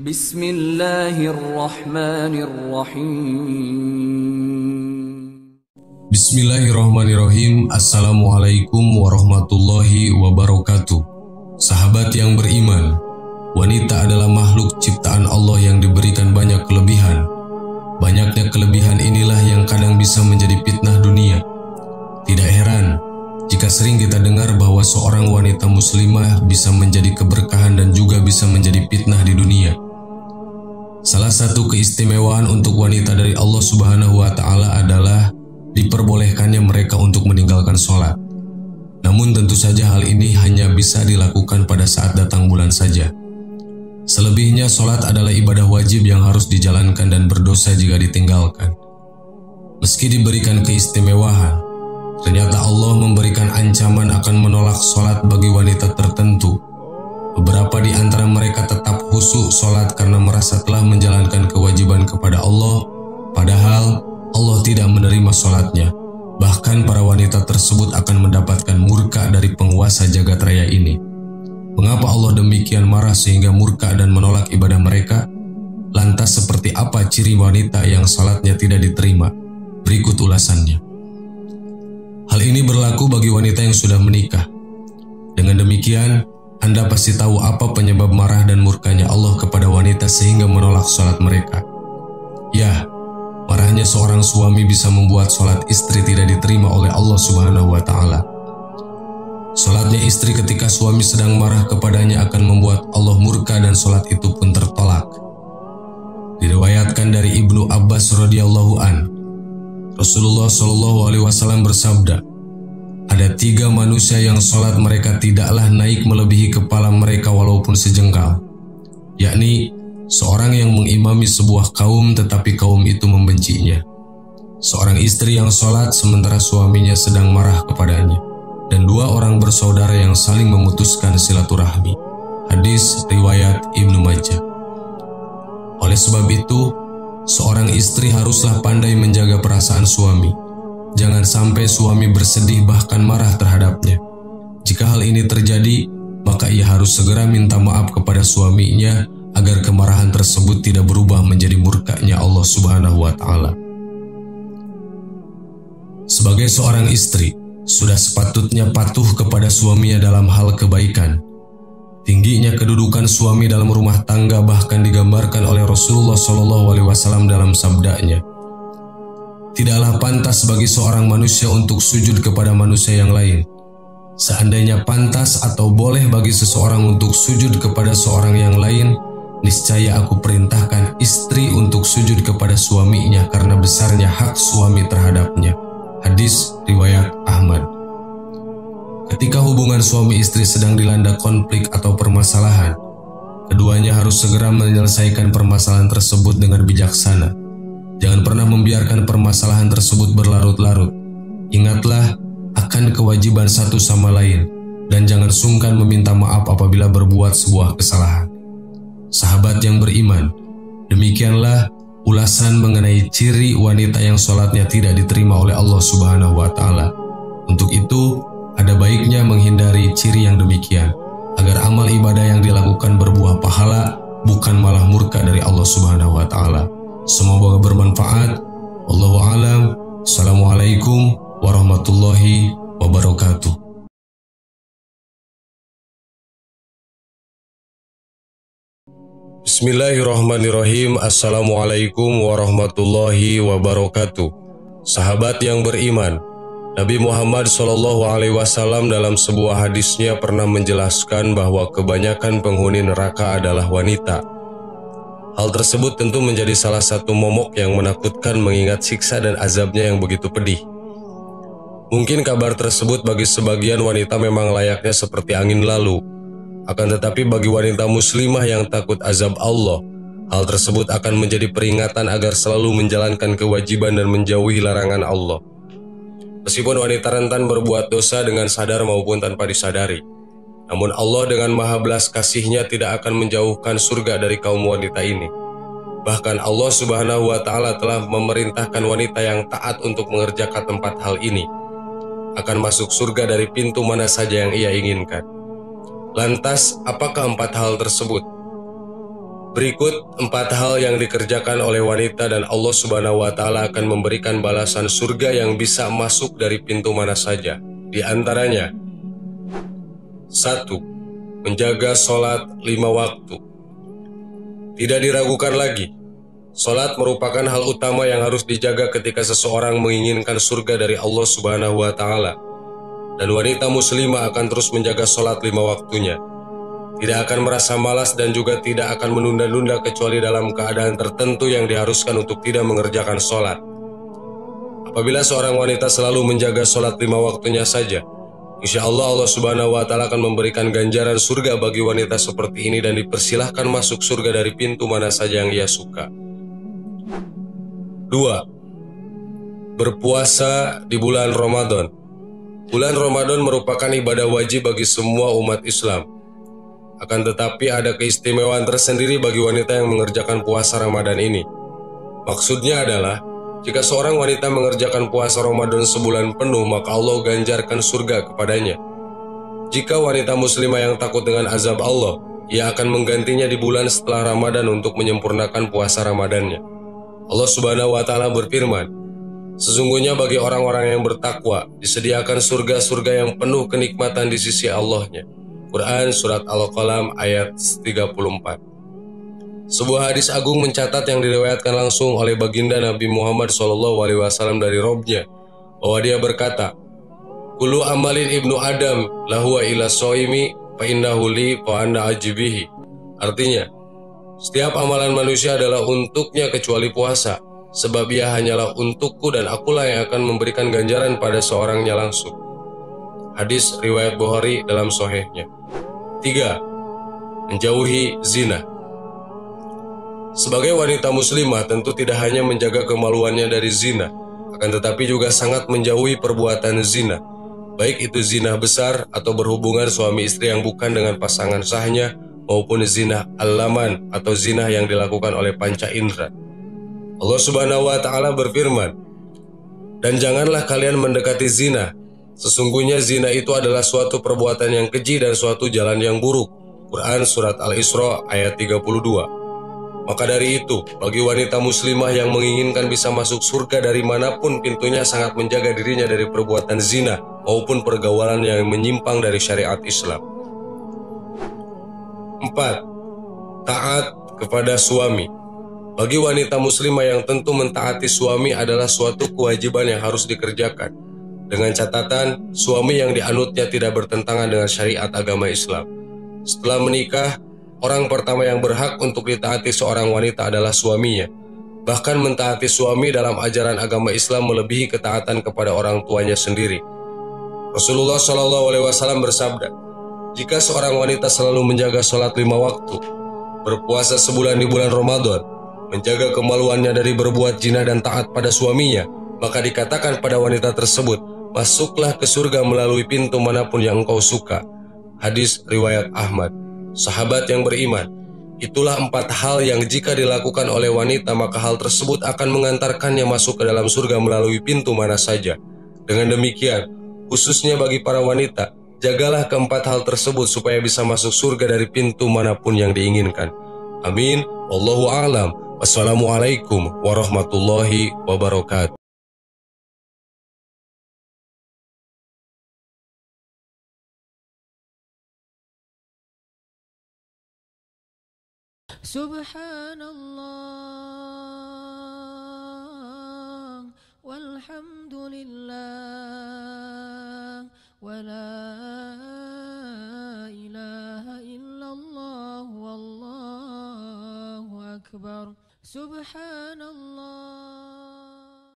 Bismillahirrahmanirrahim. Bismillahirrahmanirrahim. Assalamualaikum warahmatullahi wabarakatuh. Sahabat yang beriman, wanita adalah makhluk ciptaan Allah yang diberikan banyak kelebihan. Banyaknya kelebihan inilah yang kadang bisa menjadi fitnah dunia. Tidak heran jika sering kita dengar bahwa seorang wanita muslimah bisa menjadi keberkahan dan juga bisa menjadi fitnah di dunia. Salah satu keistimewaan untuk wanita dari Allah Subhanahu wa Ta'ala adalah diperbolehkannya mereka untuk meninggalkan sholat. Namun tentu saja hal ini hanya bisa dilakukan pada saat datang bulan saja. Selebihnya sholat adalah ibadah wajib yang harus dijalankan dan berdosa jika ditinggalkan. Meski diberikan keistimewaan, ternyata Allah memberikan ancaman akan menolak sholat bagi wanita tertentu. Beberapa di antara mereka tetap khusyuk sholat karena merasa telah menjalankan kewajiban kepada Allah, padahal Allah tidak menerima sholatnya. Bahkan para wanita tersebut akan mendapatkan murka dari penguasa jagat raya ini. Mengapa Allah demikian marah sehingga murka dan menolak ibadah mereka? Lantas seperti apa ciri wanita yang sholatnya tidak diterima? Berikut ulasannya. Hal ini berlaku bagi wanita yang sudah menikah. Dengan demikian, Anda pasti tahu apa penyebab marah dan murkanya Allah kepada wanita sehingga menolak sholat mereka. Ya, marahnya seorang suami bisa membuat sholat istri tidak diterima oleh Allah Subhanahu wa Ta'ala. Sholatnya istri ketika suami sedang marah kepadanya akan membuat Allah murka dan sholat itu pun tertolak. Diriwayatkan dari Ibnu Abbas radhiyallahu an, Rasulullah Shallallahu alaihi wasallam bersabda, ada 3 manusia yang sholat mereka tidaklah naik melebihi kepala mereka walaupun sejengkal, yakni seorang yang mengimami sebuah kaum tetapi kaum itu membencinya, seorang istri yang sholat sementara suaminya sedang marah kepadanya, dan 2 orang bersaudara yang saling memutuskan silaturahmi. Hadis riwayat Ibnu Majah. Oleh sebab itu, seorang istri haruslah pandai menjaga perasaan suami. Jangan sampai suami bersedih bahkan marah terhadapnya. Jika hal ini terjadi, maka ia harus segera minta maaf kepada suaminya agar kemarahan tersebut tidak berubah menjadi murkanya Allah Subhanahu wa Ta'ala. Sebagai seorang istri, sudah sepatutnya patuh kepada suaminya dalam hal kebaikan. Tingginya kedudukan suami dalam rumah tangga bahkan digambarkan oleh Rasulullah SAW dalam sabdanya, tidaklah pantas bagi seorang manusia untuk sujud kepada manusia yang lain. Seandainya pantas atau boleh bagi seseorang untuk sujud kepada seorang yang lain, niscaya aku perintahkan istri untuk sujud kepada suaminya karena besarnya hak suami terhadapnya. Hadis riwayat Ahmad. Ketika hubungan suami istri sedang dilanda konflik atau permasalahan, keduanya harus segera menyelesaikan permasalahan tersebut dengan bijaksana. Jangan pernah membiarkan permasalahan tersebut berlarut-larut. Ingatlah akan kewajiban satu sama lain dan jangan sungkan meminta maaf apabila berbuat sebuah kesalahan. Sahabat yang beriman, demikianlah ulasan mengenai ciri wanita yang sholatnya tidak diterima oleh Allah Subhanahu wa Ta'ala. Untuk itu, ada baiknya menghindari ciri yang demikian agar amal ibadah yang dilakukan berbuah pahala, bukan malah murka dari Allah Subhanahu wa Ta'ala. Semoga bermanfaat. Wallahu a'lam. Assalamualaikum warahmatullahi wabarakatuh. Bismillahirrahmanirrahim. Assalamualaikum warahmatullahi wabarakatuh. Sahabat yang beriman, Nabi Muhammad SAW dalam sebuah hadisnya pernah menjelaskan bahwa kebanyakan penghuni neraka adalah wanita. Hal tersebut tentu menjadi salah satu momok yang menakutkan mengingat siksa dan azabnya yang begitu pedih. Mungkin kabar tersebut bagi sebagian wanita memang layaknya seperti angin lalu. Akan tetapi bagi wanita muslimah yang takut azab Allah, hal tersebut akan menjadi peringatan agar selalu menjalankan kewajiban dan menjauhi larangan Allah. Meskipun wanita rentan berbuat dosa dengan sadar maupun tanpa disadari, namun Allah dengan maha belas kasih-Nya tidak akan menjauhkan surga dari kaum wanita ini. Bahkan Allah Subhanahu wa Ta'ala telah memerintahkan wanita yang taat untuk mengerjakan 4 hal ini akan masuk surga dari pintu mana saja yang ia inginkan. Lantas, apakah 4 hal tersebut? Berikut 4 hal yang dikerjakan oleh wanita dan Allah Subhanahu wa Ta'ala akan memberikan balasan surga yang bisa masuk dari pintu mana saja. Di antaranya, 1. Menjaga sholat 5 waktu. Tidak diragukan lagi, sholat merupakan hal utama yang harus dijaga ketika seseorang menginginkan surga dari Allah Subhanahu wa Ta'ala. Dan wanita muslimah akan terus menjaga sholat 5 waktunya. Tidak akan merasa malas dan juga tidak akan menunda-nunda kecuali dalam keadaan tertentu yang diharuskan untuk tidak mengerjakan sholat. Apabila seorang wanita selalu menjaga sholat 5 waktunya saja, insya Allah Allah Subhanahu wa Ta'ala akan memberikan ganjaran surga bagi wanita seperti ini dan dipersilahkan masuk surga dari pintu mana saja yang ia suka. 2. Berpuasa di bulan Ramadan. Bulan Ramadan merupakan ibadah wajib bagi semua umat Islam. Akan tetapi ada keistimewaan tersendiri bagi wanita yang mengerjakan puasa Ramadan ini. Maksudnya adalah, jika seorang wanita mengerjakan puasa Ramadan sebulan penuh, maka Allah ganjarkan surga kepadanya. Jika wanita muslimah yang takut dengan azab Allah, ia akan menggantinya di bulan setelah Ramadan untuk menyempurnakan puasa Ramadannya. Allah Subhanahu wa Ta'ala berfirman, sesungguhnya bagi orang-orang yang bertakwa disediakan surga-surga yang penuh kenikmatan di sisi Allah-Nya. Quran Surat Al-Qalam ayat 34. Sebuah hadis agung mencatat yang diriwayatkan langsung oleh baginda Nabi Muhammad SAW dari Robnya, bahwa dia berkata, "Kullu amalin ibnu Adam lahuwa ila soimi fa innahu li fa anna ajibihi." Artinya, setiap amalan manusia adalah untuknya kecuali puasa, sebab ia hanyalah untukku dan akulah yang akan memberikan ganjaran pada seorangnya langsung. Hadis riwayat Bukhari dalam Sahihnya. 3. Menjauhi zina. Sebagai wanita muslimah tentu tidak hanya menjaga kemaluannya dari zina, akan tetapi juga sangat menjauhi perbuatan zina, baik itu zina besar atau berhubungan suami istri yang bukan dengan pasangan sahnya, maupun zina al-laman atau zina yang dilakukan oleh panca indera. Allah Subhanahu wa Ta'ala berfirman, "Dan janganlah kalian mendekati zina. Sesungguhnya zina itu adalah suatu perbuatan yang keji dan suatu jalan yang buruk." Quran Surat Al-Isra ayat 32. Maka dari itu, bagi wanita muslimah yang menginginkan bisa masuk surga dari manapun pintunya, sangat menjaga dirinya dari perbuatan zina maupun pergaulan yang menyimpang dari syariat Islam. 4. Taat kepada suami. Bagi wanita muslimah yang tentu mentaati suami adalah suatu kewajiban yang harus dikerjakan. Dengan catatan, suami yang dianutnya tidak bertentangan dengan syariat agama Islam. Setelah menikah, orang pertama yang berhak untuk ditaati seorang wanita adalah suaminya. Bahkan mentaati suami dalam ajaran agama Islam melebihi ketaatan kepada orang tuanya sendiri. Rasulullah SAW bersabda, "Jika seorang wanita selalu menjaga sholat 5 waktu, berpuasa sebulan di bulan Ramadan, menjaga kemaluannya dari berbuat zina dan taat pada suaminya, maka dikatakan pada wanita tersebut, masuklah ke surga melalui pintu manapun yang engkau suka." Hadis riwayat Ahmad. Sahabat yang beriman, itulah 4 hal yang jika dilakukan oleh wanita, maka hal tersebut akan mengantarkannya masuk ke dalam surga melalui pintu mana saja. Dengan demikian, khususnya bagi para wanita, jagalah keempat hal tersebut supaya bisa masuk surga dari pintu manapun yang diinginkan. Amin. Wallahu a'lam. Wassalamualaikum warahmatullahi wabarakatuh. Subhanallah walhamdulillah wa la ilaha illallah wallahu akbar. Subhanallah.